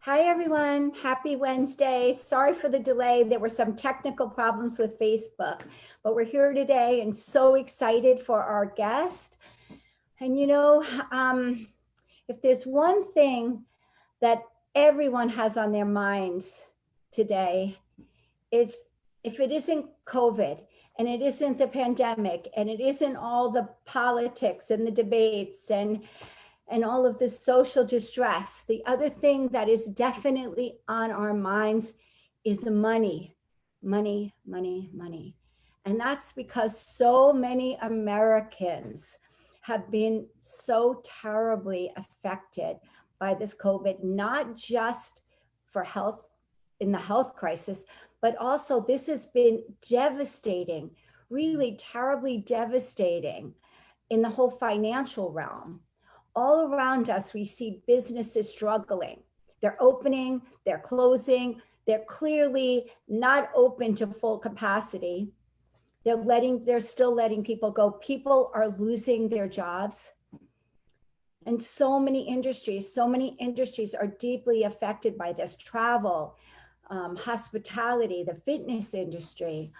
Hi, everyone. Happy Wednesday. Sorry for the delay. There were some technical problems with Facebook, but we're here today and so excited for our guest. And if there's one thing that everyone has on their minds today, is if it isn't COVID and it isn't the pandemic and it isn't all the politics and the debates and all of the social distress. The other thing that is definitely on our minds is the money, money, money, money. And that's because so many Americans have been so terribly affected by this COVID, not just for health in the health crisis, but also this has been devastating, really terribly devastating in the whole financial realm. All around us, we see businesses struggling. They're opening, they're closing, they're clearly not open to full capacity. They're still letting people go. People are losing their jobs. And so many industries are deeply affected by this. Travel, hospitality, the fitness industry.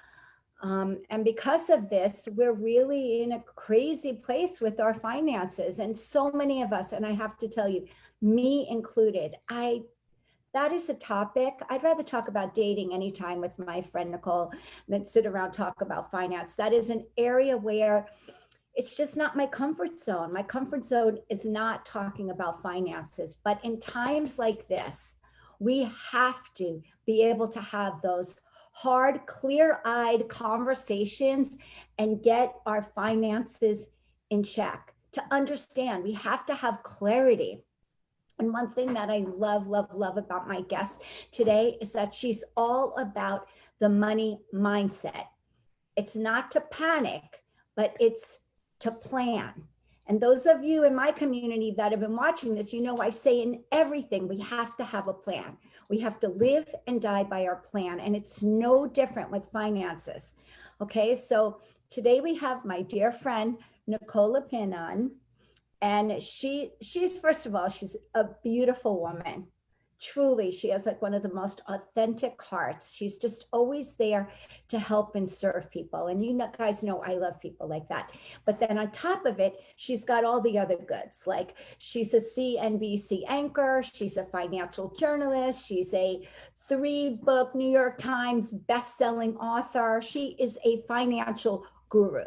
And because of this, we're really in a crazy place with our finances. And so many of us, and I have to tell you, me included, that is a topic. I'd rather talk about dating anytime with my friend Nicole than sit around talk about finance. That is an area where it's just not my comfort zone. My comfort zone is not talking about finances. But in times like this, we have to be able to have those hard, clear-eyed conversations and get our finances in check. To understand, we have to have clarity. And one thing that I love, love, love about my guest today is that she's all about the money mindset. It's not to panic, but it's to plan. And those of you in my community that have been watching this, I say in everything, we have to have a plan. We have to live and die by our plan. And it's no different with finances. Okay, so today we have my dear friend, Nicole Lapin on. And she's first of all, she's a beautiful woman. Truly, she has like one of the most authentic hearts. She's just always there to help and serve people. And guys know I love people like that. But then on top of it, she's got all the other goods. Like she's a CNBC anchor. She's a financial journalist. She's a 3-book New York Times best-selling author. She is a financial guru.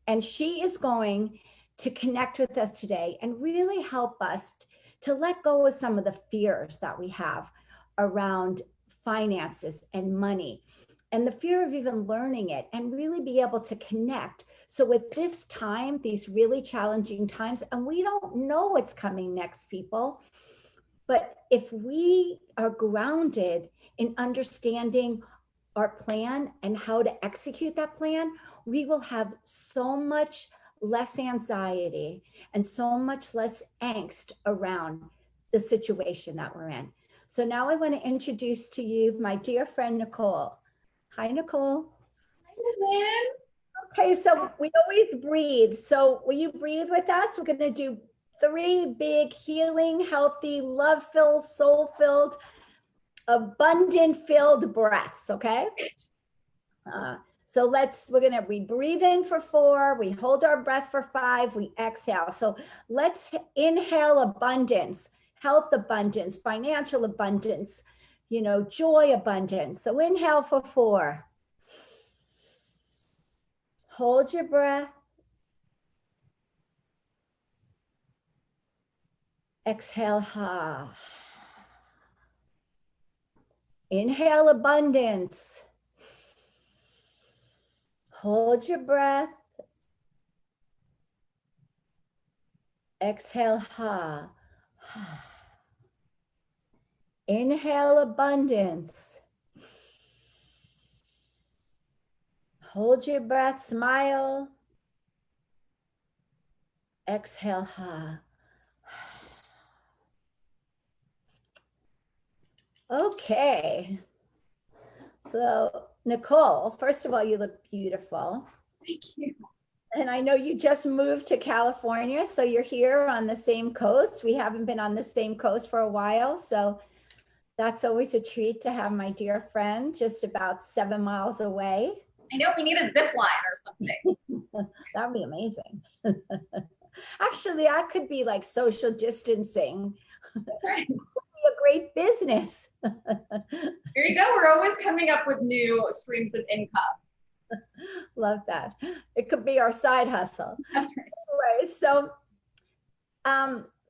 And she is going to connect with us today and really help us to let go of some of the fears that we have around finances and money and the fear of even learning it and really be able to connect. So with this time, these really challenging times, and we don't know what's coming next, people, but if we are grounded in understanding our plan and how to execute that plan, we will have so much less anxiety and so much less angst around the situation that we're in. So now I want to introduce to you my dear friend, Nicole. Hi, Nicole. Hi, Okay, so we always breathe. So will you breathe with us? We're going to do 3 big healing, healthy, love-filled, soul-filled, abundant-filled breaths, okay? So we breathe in for 4, we hold our breath for 5, we exhale. So let's inhale abundance, health abundance, financial abundance, joy abundance. So inhale for 4. Hold your breath. Exhale, ha. Inhale abundance. Hold your breath. Exhale, ha. Inhale abundance. Hold your breath, smile. Exhale, ha. Okay. So, Nicole, first of all, you look beautiful. thank you. And I know you just moved to California, so you're here on the same coast. We haven't been on the same coast for a while. So That's always a treat to have my dear friend just about 7 miles away. I know we need a zip line or something. That would be amazing. Actually, that could be like social distancing. That's right. Be a great business. Here you go. We're always coming up with new streams of income. Love that. It could be our side hustle. That's right. Anyway,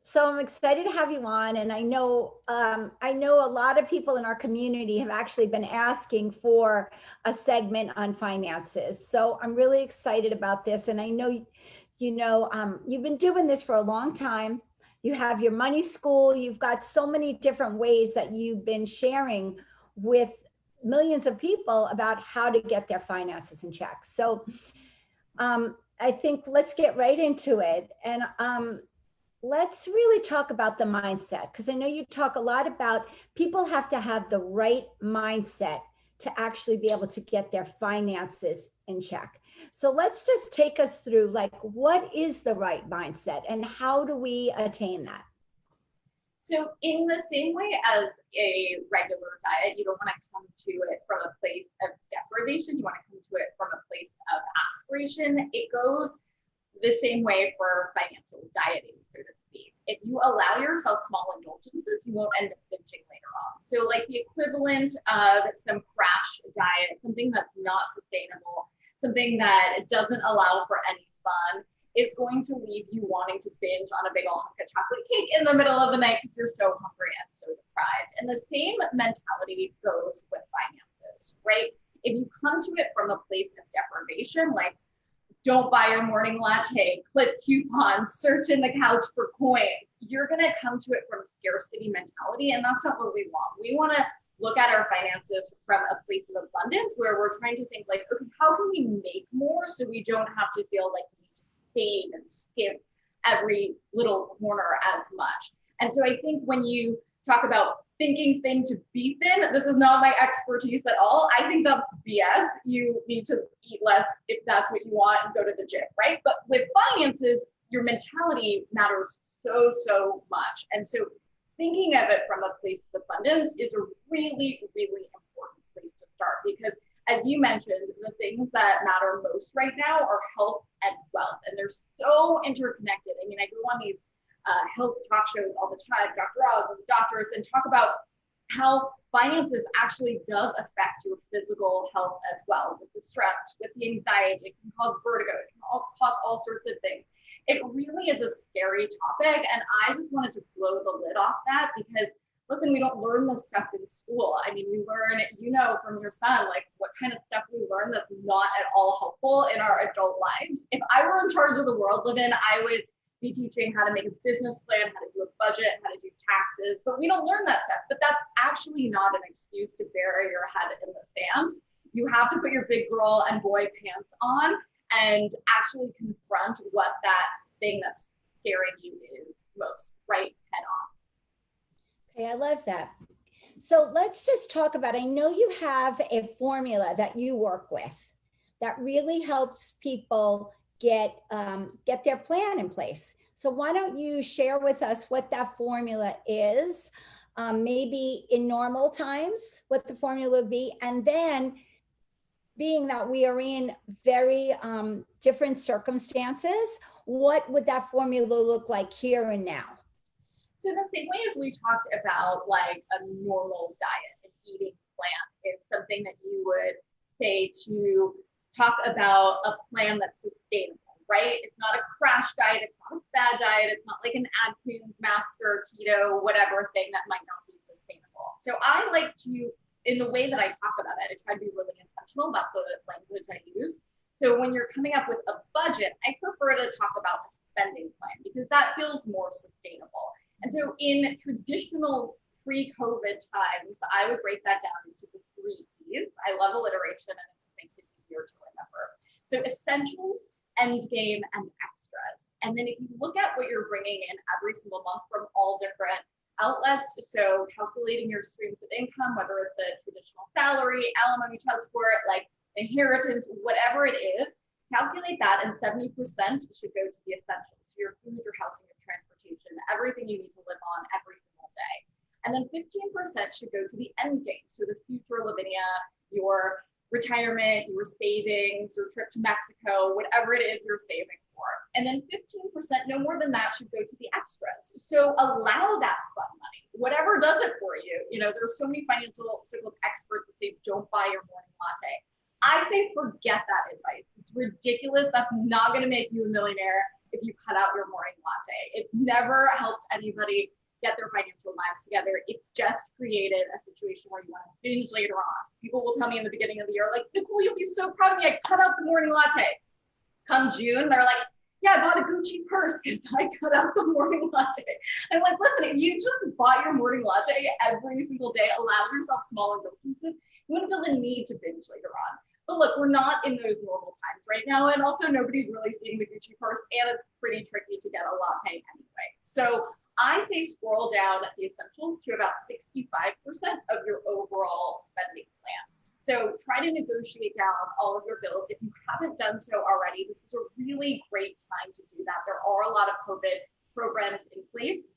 so I'm excited to have you on, and I know a lot of people in our community have actually been asking for a segment on finances. So I'm really excited about this, and I know you've been doing this for a long time. You have your money school. You've got so many different ways that you've been sharing with millions of people about how to get their finances in check. So I think let's get right into it. And let's really talk about the mindset, because I know you talk a lot about people have to have the right mindset to actually be able to get their finances in check. So let's just take us through, like, what is the right mindset and how do we attain that? So in the same way as a regular diet, you don't want to come to it from a place of deprivation. You want to come to it from a place of aspiration. It goes the same way for financial dieting, so to speak. If you allow yourself small indulgences, you won't end up binging later on. So like the equivalent of some crash diet, something that's not sustainable, something that doesn't allow for any fun, is going to leave you wanting to binge on a big old hunk of chocolate cake in the middle of the night because you're so hungry and so deprived. And the same mentality goes with finances, right? If you come to it from a place of deprivation, like don't buy your morning latte, clip coupons, search in the couch for coins, you're going to come to it from a scarcity mentality. And that's not what we want. We want to look at our finances from a place of abundance where we're trying to think like, okay, how can we make more so we don't have to feel like we need to save and skip every little corner as much. And so I think when you talk about thinking thin to be thin, this is not my expertise at all. I think that's BS. You need to eat less if that's what you want and go to the gym, right? But with finances, your mentality matters so much. And so thinking of it from a place of abundance is a really important place to start, because as you mentioned, the things that matter most right now are health and wealth, and they're so interconnected. I mean, I go on these health talk shows all the time, Dr. Oz and the doctors, and talk about how finances actually does affect your physical health as well, with the stress, with the anxiety. It can cause vertigo, it can also cause all sorts of things. It really is a scary topic, and I just wanted to blow the lid off that, because listen, we don't learn this stuff in school. I mean, we learn, from your son, like what kind of stuff we learn that's not at all helpful in our adult lives. If I were in charge of the world, Lavinia, I would be teaching how to make a business plan, how to do a budget, how to do taxes, but we don't learn that stuff. But that's actually not an excuse to bury your head in the sand. You have to put your big girl and boy pants on and actually confront what that thing that's scaring you is most, right head on. Okay, I love that. So let's just talk about, I know you have a formula that you work with that really helps people get their plan in place. So why don't you share with us what that formula is, maybe in normal times, what the formula would be, and then being that we are in very different circumstances, what would that formula look like here and now? So the same way as we talked about like a normal diet and eating plan, it's something that you would say to talk about a plan that's sustainable, right? It's not a crash diet, it's not a fad diet, it's not like an Atkins master keto, whatever thing that might not be sustainable. So I like to, in the way that I talk about it, I try to be really intentional about the language I use. So when you're coming up with a budget, I prefer to talk about a spending plan because that feels more sustainable. And so in traditional pre-COVID times, I would break that down into the 3 E's. I love alliteration and it just makes it easier to remember. So essentials, end game, and extras. And then if you look at what you're bringing in every single month from all different outlets, so calculating your streams of income, whether it's a traditional salary, alimony, child support, like inheritance, whatever it is, calculate that, and 70% should go to the essentials, your food, your housing, your transportation, everything you need to live on every single day. And then 15% should go to the end game. So the future Lavinia, your retirement, your savings, your trip to Mexico, whatever it is you're saving for. And then 15%, no more than that, should go to the extras. So allow that fun money, whatever does it for you. You know, there's so many financial experts that say don't buy your morning latte. I say forget that advice. It's ridiculous. That's not going to make you a millionaire if you cut out your morning latte. It never helped anybody get their financial lives together. It's just created a situation where you want to binge later on. People will tell me in the beginning of the year, like, Nicole, you'll be so proud of me. I cut out the morning latte. Come June, they're like, yeah, I bought a Gucci purse because I cut out the morning latte. I'm like, listen, if you just bought your morning latte every single day, allow yourself small indulgences, you wouldn't feel the need to binge later on. But look, we're not in those normal times right now. And also nobody's really seeing the Gucci purse, and it's pretty tricky to get a latte anyway. So I say scroll down the essentials to about 65% of your overall spending plan. So try to negotiate down all of your bills. If you haven't done so already, this is a really great time to do that. There are a lot of COVID programs in place.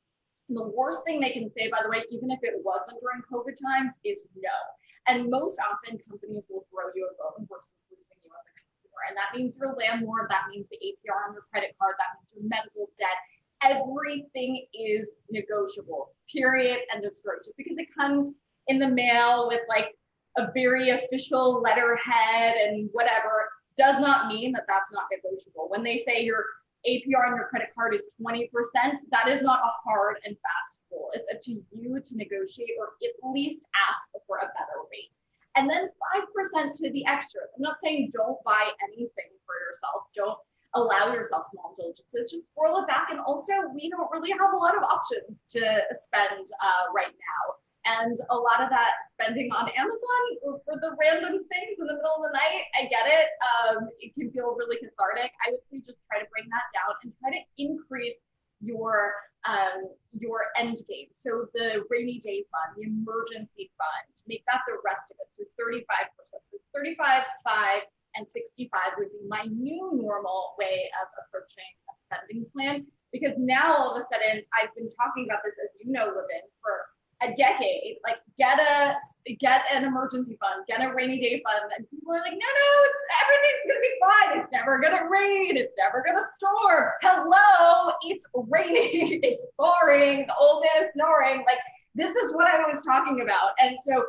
And the worst thing they can say, by the way, even if it wasn't during COVID times, is no. And most often companies will throw you a bone versus losing you as a customer. And that means your landlord, that means the APR on your credit card, that means your medical debt. Everything is negotiable, period, end of story. Just because it comes in the mail with like a very official letterhead and whatever does not mean that that's not negotiable. When they say your APR on your credit card is 20%, that is not a hard and fast rule. It's up to you to negotiate or at least ask for a better rate. And then 5% to the extras. I'm not saying don't buy anything for yourself. Don't allow yourself small indulgences, just scroll it back. And also, we don't really have a lot of options to spend right now. And a lot of that spending on Amazon for the random things in the middle of the night, I get it. It can feel really cathartic. I would say just try to bring that down and try to increase your end game. So the rainy day fund, the emergency fund, make that the rest of it. So 35%. So 35, 5, and 65 would be my new normal way of approaching a spending plan. Because now all of a sudden, I've been talking about this, as you know, Lavin, for a decade. Like get an emergency fund, get a rainy day fund, and people are like, no, it's everything's gonna be fine. It's never gonna rain. It's never gonna storm. Hello, it's raining. It's pouring. The old man is snoring. Like this is what I was talking about. And so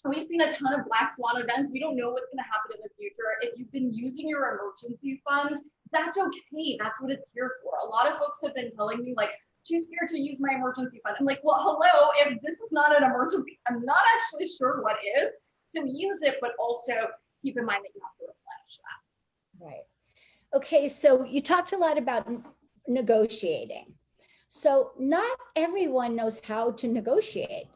we've seen a ton of black swan events. We don't know what's going to happen in the future. If you've been using your emergency fund, that's okay. That's what it's here for. A lot of folks have been telling me, like, too scared to use my emergency fund. I'm like, well, hello, if this is not an emergency, I'm not actually sure what is. So use it, but also keep in mind that you have to replenish that. Right. Okay, so you talked a lot about negotiating. So not everyone knows how to negotiate.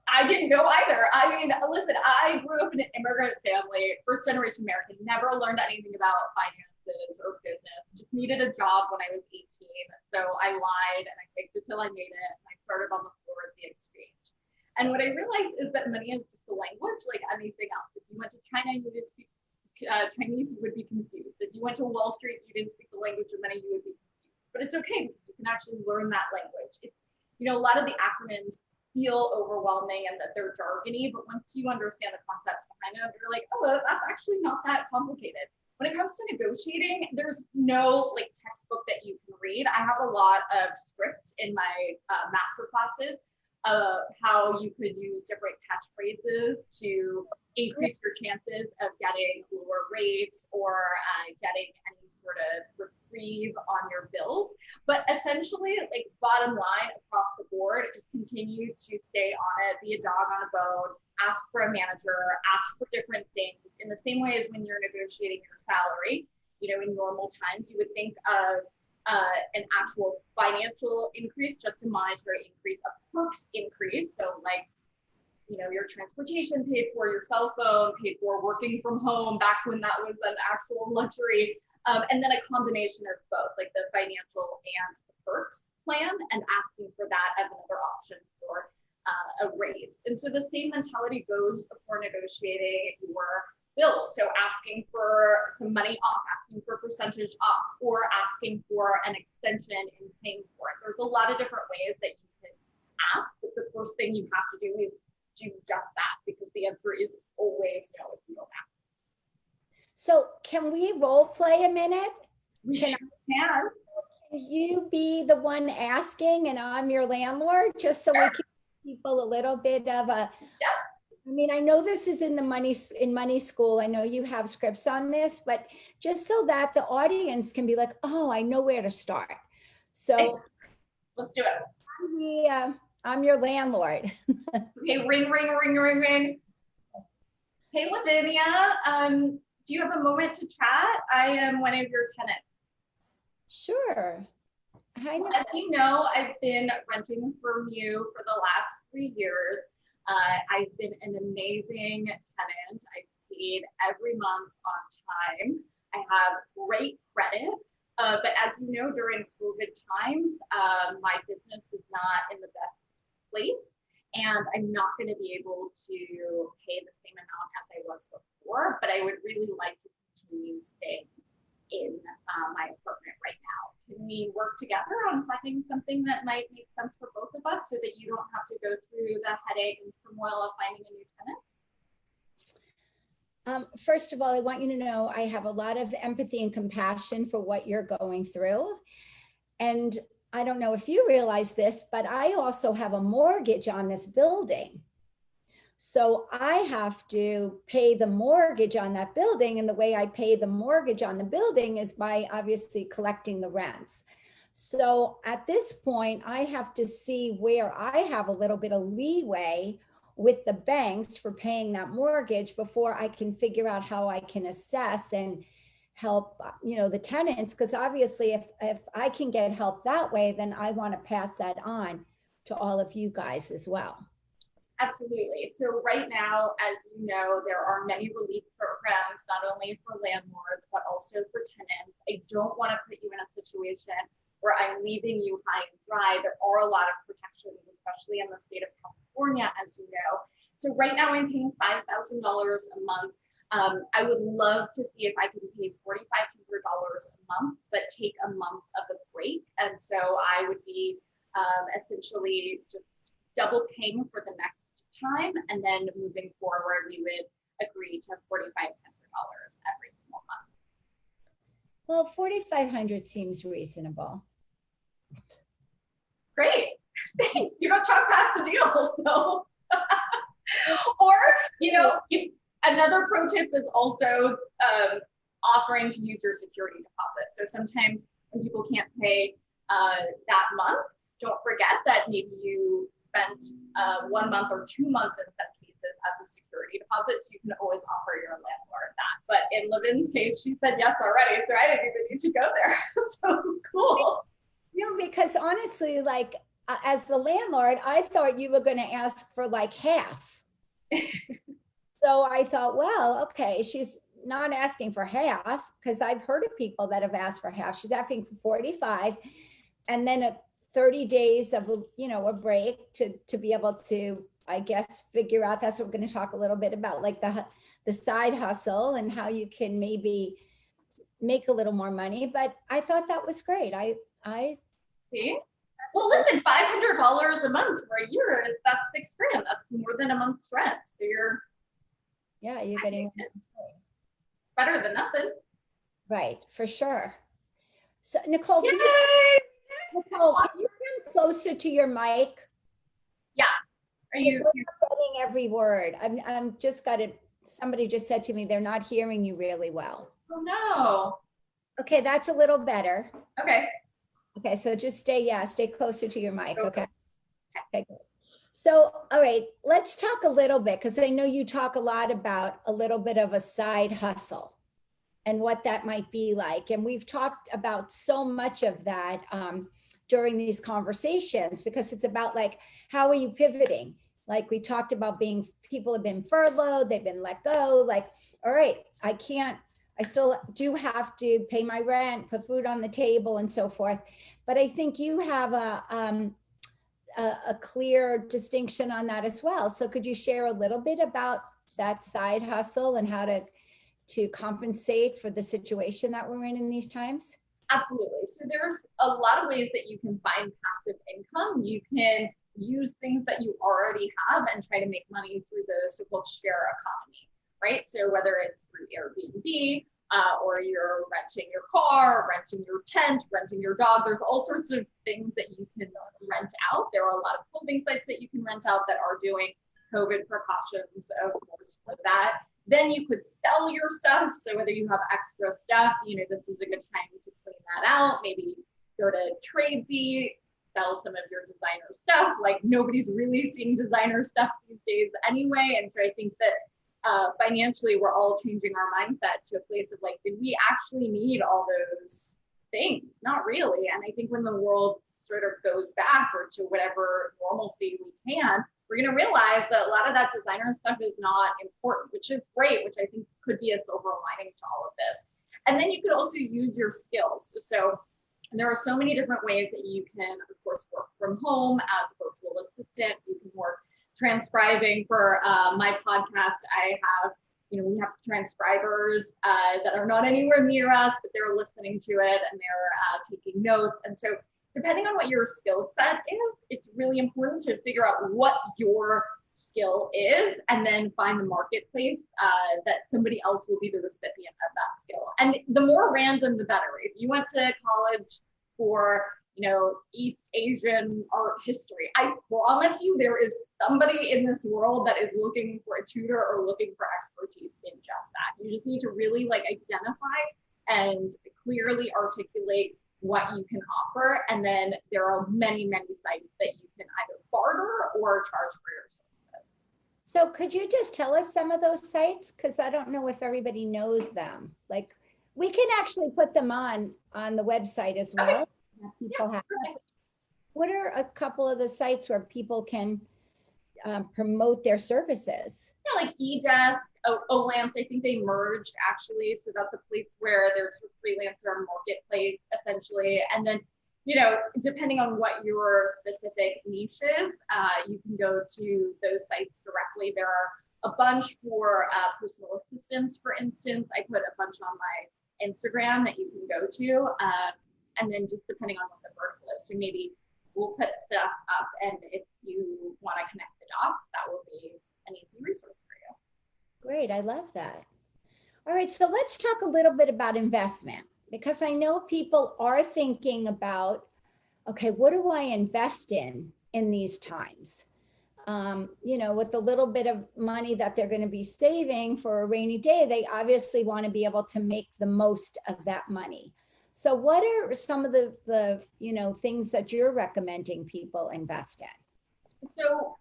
I didn't know either. I mean, listen, I grew up in an immigrant family, first generation American, never learned anything about finances or business, just needed a job when I was 18. So I lied and I faked it till I made it. And I started on the floor of the exchange. And what I realized is that money is just a language like anything else. If you went to China, you didn't speak Chinese, you would be confused. If you went to Wall Street, you didn't speak the language of money, you would be confused. But it's okay because you can actually learn that language. You know, a lot of the acronyms feel overwhelming and that they're jargony, but once you understand the concepts behind them, you're like, oh, that's actually not that complicated. When it comes to negotiating, there's no like textbook that you can read. I have a lot of scripts in my master classes of how you could use different catchphrases to increase your chances of getting lower rates or getting any sort of reprieve on your bills. But essentially, like bottom line across the board, just continue to stay on it, be a dog on a bone, ask for a manager, ask for different things in the same way as when you're negotiating your salary. You know, in normal times, you would think of an actual financial increase, just a monetary increase, a perks increase. So like, you know, your transportation paid for, your cell phone paid for, working from home back when that was an actual luxury. And then a combination of both, like the financial and the perks plan, and asking for that as another option for a raise. And so the same mentality goes for negotiating your bills. So asking for some money off, asking for a percentage off, or asking for an extension in paying for it. there's a lot of different ways that you can ask, but the first thing you have to do is do just that, because the answer is always no if you don't ask. So can we role play a minute? We Can sure can. you be the one asking and I'm your landlord, just so we can give people a little bit of a, I mean, I know this is in the money school. I know you have scripts on this, but just so that the audience can be like, oh, I know where to start. So Let's do it. I'm your landlord. Okay, ring, ring, ring, ring, ring. Hey, Lavinia, do you have a moment to chat? I am one of your tenants. Sure. Hi, Well, as you know, I've been renting from you for the last 3 years. I've been an amazing tenant. I've paid every month on time. I have great credit, but as you know, during COVID times, my business is not in the best place, and I'm not going to be able to pay the same amount as I was before, but I would really like to continue staying in my apartment right now. Can we work together on finding something that might make sense for both of us, so that you don't have to go through the headache and turmoil of finding a new tenant? First of all, I want you to know I have a lot of empathy and compassion for what you're going through. And I don't know if you realize this, but I also have a mortgage on this building. So I have to pay the mortgage on that building. And the way I pay the mortgage on the building is by obviously collecting the rents. So at this point, I have to see where I have a little bit of leeway with the banks for paying that mortgage before I can figure out how I can assess and help, the tenants. Because obviously if I can get help that way, then I want to pass that on to all of you guys as well. Absolutely. So right now, as you know, there are many relief programs, not only for landlords, but also for tenants. I don't want to put you in a situation where I'm leaving you high and dry. There are a lot of protections, especially in the state of California, as you know. So right now I'm paying $5,000 a month. I would love to see if I can pay $4,500 a month, but take a month of a break. And so I would be essentially just double paying for the next time, and then moving forward we would agree to $4,500 every single month. Well, 4,500 seems reasonable. Great. Thanks. You don't talk past a deal. So or another pro tip is also offering to use your security deposit. So sometimes when people can't pay that month, don't forget that maybe you spent 1 month or 2 months in some cases as a security deposit, so you can always offer your landlord that. But in Lavin's case, she said yes already, so I didn't even need to go there. So cool. Because honestly, like as the landlord, I thought you were going to ask for like half. So I thought, well, okay, she's not asking for half, because I've heard of people that have asked for half. She's asking for 45, and then 30 days of a break to be able to, I guess, figure out. That's what we're going to talk a little bit about, like the side hustle and how you can maybe make a little more money. But I thought that was great. I see. Well, listen, $500 a month for a year, that's $6,000. That's more than a month's rent. So you're getting it's better than nothing. Right, for sure. So Nicole, can you come closer to your mic? Yeah. Are you getting every word? I'm just got it. Somebody just said to me they're not hearing you really well. Oh no. Okay, that's a little better. Okay. Okay, so just stay closer to your mic. Okay. Okay, good. So, all right, let's talk a little bit, because I know you talk a lot about a little bit of a side hustle and what that might be like. And we've talked about so much of that during these conversations, because it's about like, how are you pivoting? Like we talked about people have been furloughed, they've been let go, like, all right, I still do have to pay my rent, put food on the table and so forth. But I think you have a clear distinction on that as well. So could you share a little bit about that side hustle and how to compensate for the situation that we're in these times? Absolutely. So there's a lot of ways that you can find passive income. You can use things that you already have and try to make money through the so-called share economy, right? So whether it's through Airbnb, or you're renting your car, renting your tent, renting your dog, there's all sorts of things that you can rent out. There are a lot of clothing sites that you can rent out that are doing COVID precautions, of course, for that. Then you could sell your stuff. So whether you have extra stuff, this is a good time to clean that out. Maybe go to Tradesy, sell some of your designer stuff. Like nobody's really seeing designer stuff these days anyway. And so I think that financially, we're all changing our mindset to a place of like, did we actually need all those things? Not really. And I think when the world sort of goes back or to whatever normalcy we can, we're going to realize that a lot of that designer stuff is not important, which is great, which I think could be a silver lining to all of this. And then you could also use your skills. So there are so many different ways that you can, of course, work from home as a virtual assistant. You can work transcribing for my podcast. We have transcribers that are not anywhere near us, but they're listening to it and they're taking notes. And so depending on what your skill set is, it's really important to figure out what your skill is and then find the marketplace that somebody else will be the recipient of that skill. And the more random, the better. If you went to college for East Asian art history, I promise you there is somebody in this world that is looking for a tutor or looking for expertise in just that. You just need to really identify and clearly articulate what you can offer. And then there are many, many sites that you can either barter or charge for your services. So could you just tell us some of those sites? Because I don't know if everybody knows them. Like we can actually put them on the website as well. Okay. People have. What are a couple of the sites where people can promote their services? Yeah, like eDesk, Olance, I think they merged actually. So that's a place where there's a freelancer marketplace essentially. And then, depending on what your specific niche is, you can go to those sites directly. There are a bunch for personal assistants, for instance. I put a bunch on my Instagram that you can go to. And then just depending on what the vertical is. So maybe we'll put stuff up, and if you want to connect the dots, that will be an easy resource for you. Great, I love that. All right, so let's talk a little bit about investment, because I know people are thinking about, okay, what do I invest in these times? With the little bit of money that they're going to be saving for a rainy day, they obviously want to be able to make the most of that money. So what are some of the things that you're recommending people invest in? So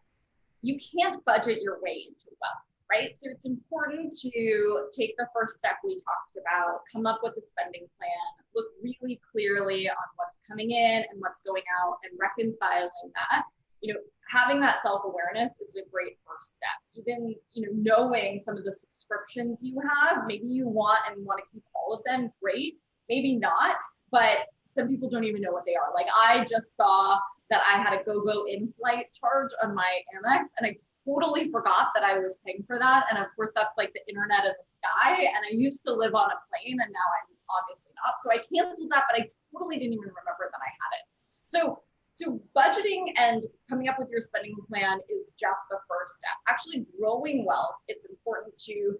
you can't budget your way into wealth, right? So it's important to take the first step we talked about, come up with a spending plan, look really clearly on what's coming in and what's going out, and reconciling that. Having that self-awareness is a great first step. Even, knowing some of the subscriptions you have, maybe you want to keep all of them, great. Maybe not, but some people don't even know what they are. Like I just saw that I had a GoGo in-flight charge on my Amex, and I totally forgot that I was paying for that. And of course, that's like the internet in the sky. And I used to live on a plane, and now I'm obviously not. So I canceled that, but I totally didn't even remember that I had it. So budgeting and coming up with your spending plan is just the first step. Actually growing wealth, it's important to,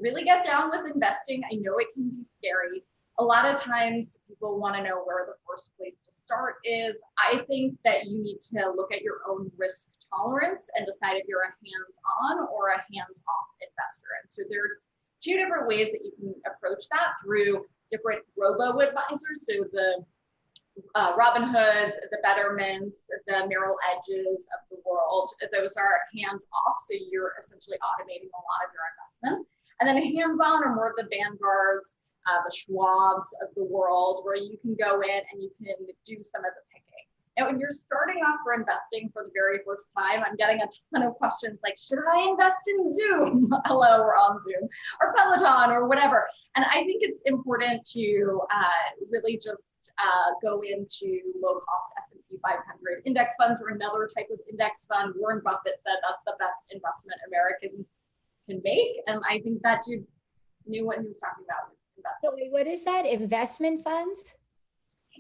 really get down with investing. I know it can be scary. A lot of times people want to know where the first place to start is. I think that you need to look at your own risk tolerance and decide if you're a hands-on or a hands-off investor. And so there are two different ways that you can approach that through different robo-advisors. So the Robinhood, the Betterments, the Merrill Edges of the world, those are hands-off. So you're essentially automating a lot of your investments. And then hands-on are more of the Vanguards, the Schwabs of the world, where you can go in and you can do some of the picking. And when you're starting off for investing for the very first time, I'm getting a ton of questions like, should I invest in Zoom? Hello, we're on Zoom, or Peloton, or whatever. And I think it's important to really just go into low-cost S&P 500 index funds or another type of index fund. Warren Buffett said that's the best investment Americans can make. And I think that dude knew what he was talking about with investment. So wait, what is that? Investment funds?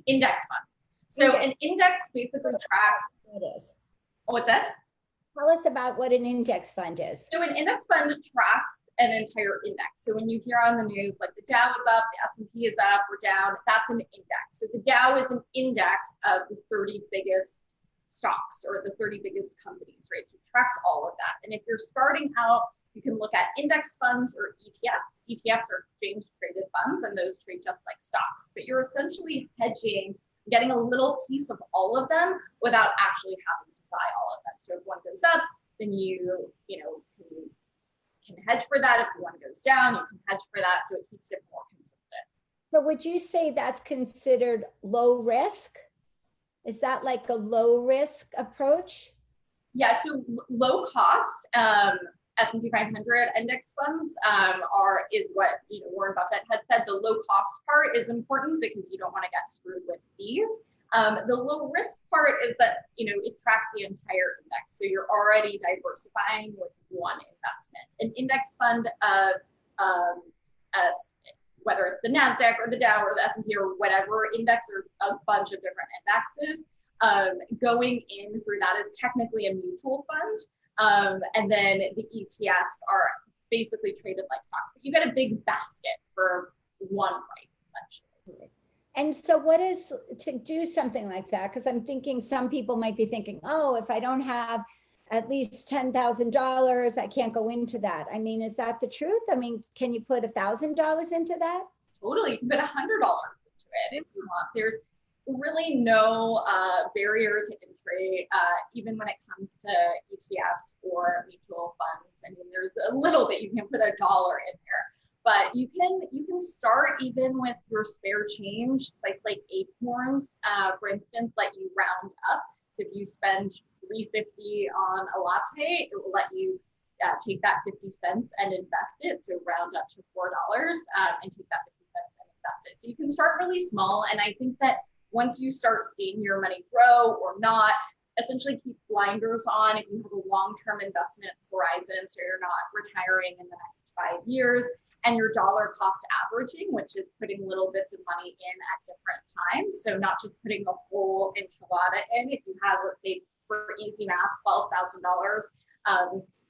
Index funds. So an index basically tracks. What is? What's that? Tell us about what an index fund is. So an index fund tracks an entire index. So when you hear on the news, like the Dow is up, the S&P is up or down, that's an index. So the Dow is an index of the 30 biggest stocks or the 30 biggest companies, right? So it tracks all of that. And if you're starting out, you can look at index funds or ETFs. ETFs are exchange traded funds, and those trade just like stocks. But you're essentially hedging, getting a little piece of all of them without actually having to buy all of them. So if one goes up, then you can hedge for that. If one goes down, you can hedge for that. So it keeps it more consistent. So would you say that's considered low risk? Is that like a low risk approach? Yeah, so low cost S&P 500 index funds is what Warren Buffett had said. The low cost part is important because you don't want to get screwed with fees. The low risk part is that it tracks the entire index, so you're already diversifying with one investment. An index fund of whether it's the Nasdaq or the Dow or the S&P or whatever index, there's a bunch of different indexes. Going in through that is technically a mutual fund, and then the ETFs are basically traded like stocks, but you get a big basket for one price essentially. And so what is to do something like that? Because I'm thinking some people might be thinking, oh, if I don't have at least $10,000, I can't go into that. I mean, is that the truth? I mean, can you put $1,000 into that? Totally, you can put $100 into it if you want. There's really no barrier to entry, even when it comes to ETFs or mutual funds. I mean, there's a little bit, you can put $1 in there. But you can start even with your spare change, like Acorns, for instance, let you round up. So if you spend $3.50 on a latte, it will let you take that 50 cents and invest it. So round up to $4 and take that 50 cents and invest it. So you can start really small. And I think that once you start seeing your money grow or not, essentially keep blinders on if you have a long-term investment horizon, so you're not retiring in the next 5 years. And your dollar cost averaging, which is putting little bits of money in at different times. So not just putting the whole enchilada in. If you have, let's say, for easy math, $12,000,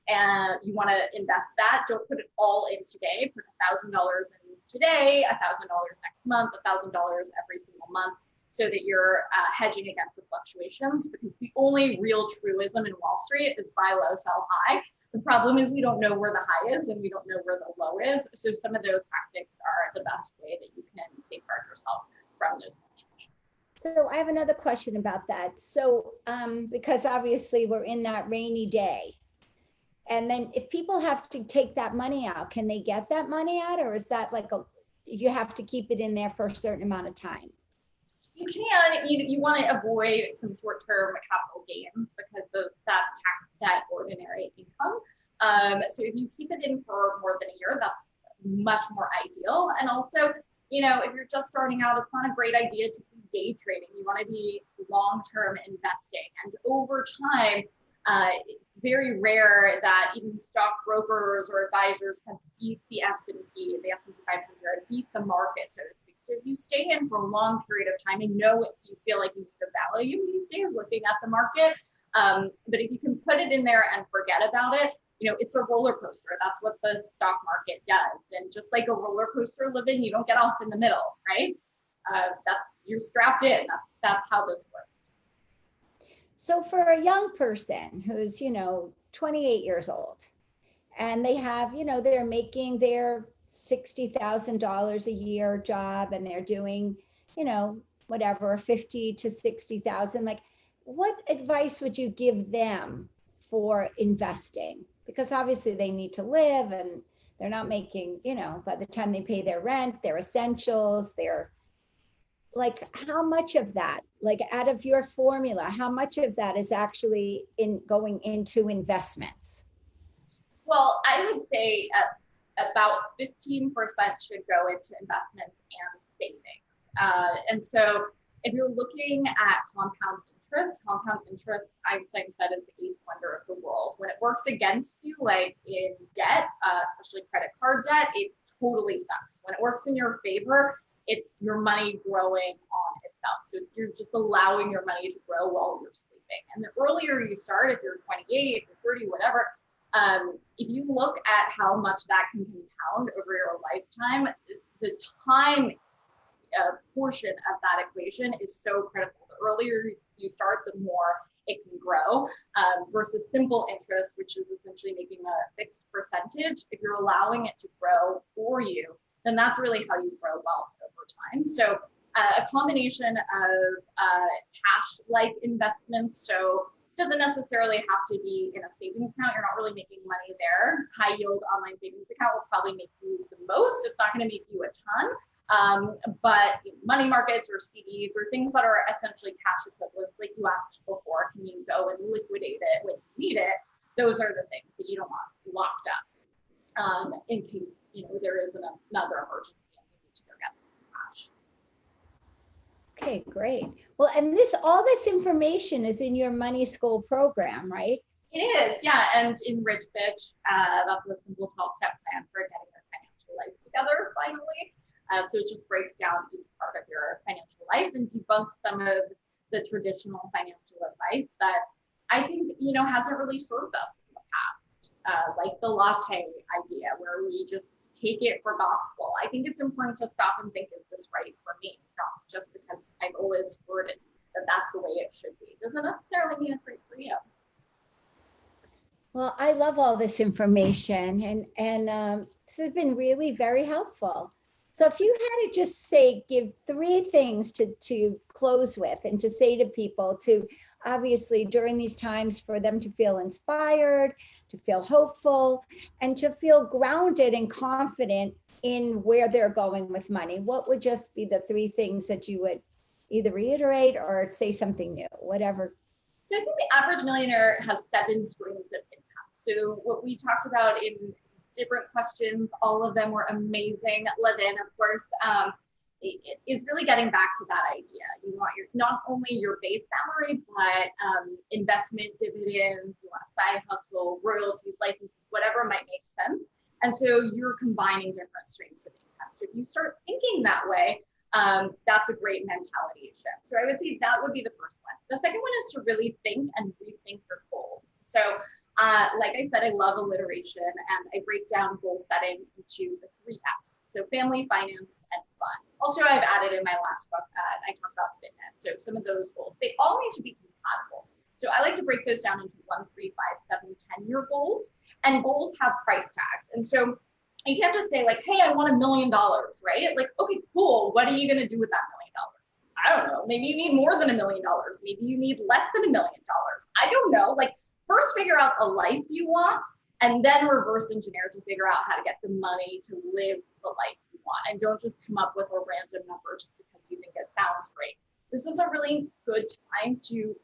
and you want to invest that, don't put it all in today. Put $1,000 in today, $1,000 next month, $1,000 every single month, so that you're hedging against the fluctuations. Because the only real truism in Wall Street is buy low, sell high. The problem is we don't know where the high is and we don't know where the low is. So some of those tactics are the best way that you can safeguard yourself from those fluctuations. So I have another question about that. So because obviously we're in that rainy day. And then if people have to take that money out, can they get that money out? Or is that like you have to keep it in there for a certain amount of time? You can, you want to avoid some short-term capital gains because of that taxed at ordinary income. So if you keep it in for more than a year, that's much more ideal. And also, if you're just starting out, it's not a great idea to be day trading. You want to be long-term investing. And over time, it's very rare that even stockbrokers or advisors can beat the S&P 500, beat the market, so to speak. So if you stay in for a long period of time and know if you feel like you need the value these days looking at the market, but if you can put it in there and forget about it, it's a roller coaster. That's what the stock market does. And just like a roller coaster living, you don't get off in the middle, right? You're strapped in. That's how this works. So for a young person who's, 28 years old and they have, they're making their $60,000 a year job and they're doing, whatever, 50 to 60,000, like what advice would you give them for investing? Because obviously they need to live and they're not making, by the time they pay their rent, their essentials, their like how much of that, like out of your formula, how much of that is actually going into investments? Well, I would say about 15% should go into investments and savings. And so if you're looking at compound interest, Einstein said, is the eighth wonder of the world. When it works against you, like in debt, especially credit card debt, it totally sucks. When it works in your favor, it's your money growing on itself. So you're just allowing your money to grow while you're sleeping. And the earlier you start, if you're 28, if you're 30, whatever, if you look at how much that can compound over your lifetime, the time portion of that equation is so critical. The earlier you start, the more it can grow, versus simple interest, which is essentially making a fixed percentage. If you're allowing it to grow for you, then that's really how you grow wealth over time. So a combination of cash-like investments. So it doesn't necessarily have to be in a savings account. You're not really making money there. High yield online savings account will probably make you the most. It's not going to make you a ton. But money markets or CDs or things that are essentially cash equivalents, like you asked before, can you go and liquidate it when you need it? Those are the things that you don't want locked up in case there is another emergency and you need to go get some cash. Okay, great. Well, and all this information is in your Money School program, right? It is, yeah. And in Rich Bitch, that's a simple 12-step plan for getting your financial life together finally. So it just breaks down each part of your financial life and debunks some of the traditional financial advice that I think, hasn't really served us in the past. Like the latte idea where we just take it for gospel. I think it's important to stop and think, is this right for me? Not just because I've always heard it, that that's the way it should be. Doesn't necessarily mean it's right for you. Well, I love all this information and this has been really very helpful. So if you had to just give 3 things to close with and to say to people to obviously during these times for them to feel inspired, to feel hopeful, and to feel grounded and confident in where they're going with money, what would just be the 3 things that you would either reiterate or say something new, whatever? So I think the average millionaire has 7 streams of income. So what we talked about in different questions, all of them were amazing. Lavin, of course, is really getting back to that idea. You want not only your base salary, but investment dividends, you want a side hustle, royalties, licenses, whatever might make sense. And so you're combining different streams of income. So if you start thinking that way, that's a great mentality shift. So I would say that would be the first one. The second one is to really think and rethink your goals. So like I said, I love alliteration, and I break down goal setting into the 3 F's. So family, finance, and fun. Also, I've added in my last book, I talk about fitness. So some of those goals, they all need to be compatible. So I like to break those down into 1, 3, 5, 7, 10-year goals. And goals have price tags. And so you can't just say like, hey, I want $1 million, right? Like, okay, cool. What are you going to do with that $1 million? I don't know. Maybe you need more than $1 million. Maybe you need less than $1 million. I don't know. Like, first figure out a life you want, and then reverse engineer to figure out how to get the money to live the life you want. And don't just come up with a random number just because you think it sounds great. This is a really good time to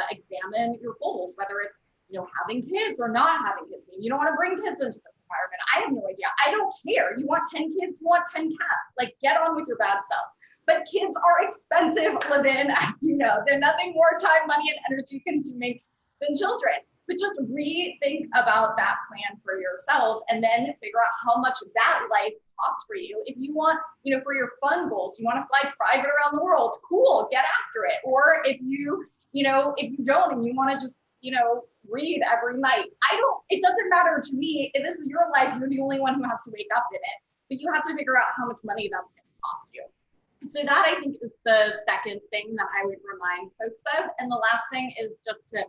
examine your goals, whether it's having kids or not having kids. Maybe you don't want to bring kids into this environment. I have no idea. I don't care. You want 10 kids, you want 10 cats. Like, get on with your bad self. But kids are expensive, Lavin, as you know. They're nothing more time, money, and energy consuming than children. But just rethink about that plan for yourself and then figure out how much that life costs for you. If you want, for your fun goals, you want to fly private around the world, cool, get after it. Or if you don't and you want to just, read every night, it doesn't matter to me. If this is your life, you're the only one who has to wake up in it. But you have to figure out how much money that's going to cost you. So that, I think, is the second thing that I would remind folks of. And the last thing is just to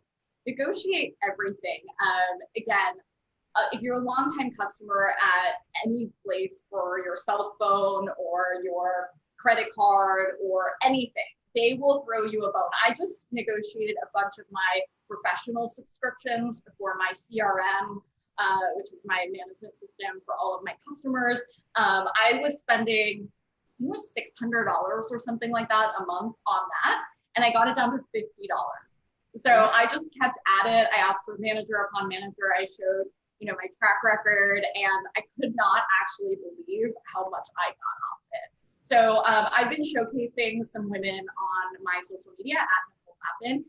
negotiate everything. Again, if you're a longtime customer at any place for your cell phone or your credit card or anything, they will throw you a bone. I just negotiated a bunch of my professional subscriptions for my CRM, which is my management system for all of my customers. I was spending, it was $600 or something like that a month on that. And I got it down to $50. So I just kept at it. I asked for manager upon manager. I showed, my track record, and I could not actually believe how much I got off it. So I've been showcasing some women on my social media at Nicole Lapin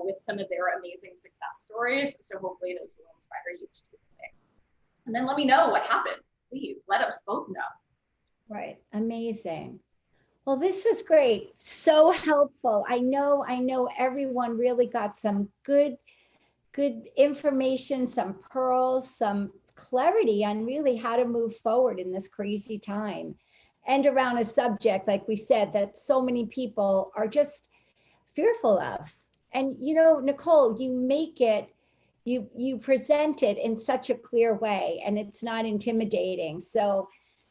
with some of their amazing success stories. So hopefully those will inspire you to do the same. And then let me know what happens. please let us both know. Right. Amazing. Well, this was great. So helpful. I know everyone really got some good information, some pearls, some clarity on really how to move forward in this crazy time. And around a subject, like we said, that so many people are just fearful of. And Nicole, you present it in such a clear way, and it's not intimidating. So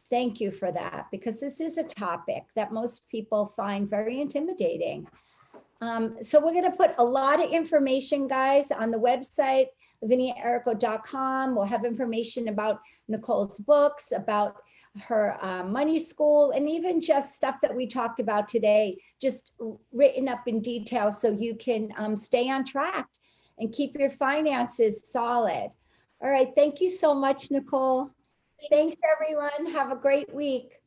thank you for that, because this is a topic that most people find very intimidating. So we're going to put a lot of information, guys, on the website, laviniaerrico.com. We'll have information about Nicole's books, about her money school, and even just stuff that we talked about today, just written up in detail so you can stay on track and keep your finances solid. All right. Thank you so much, Nicole. Thanks, everyone. Have a great week.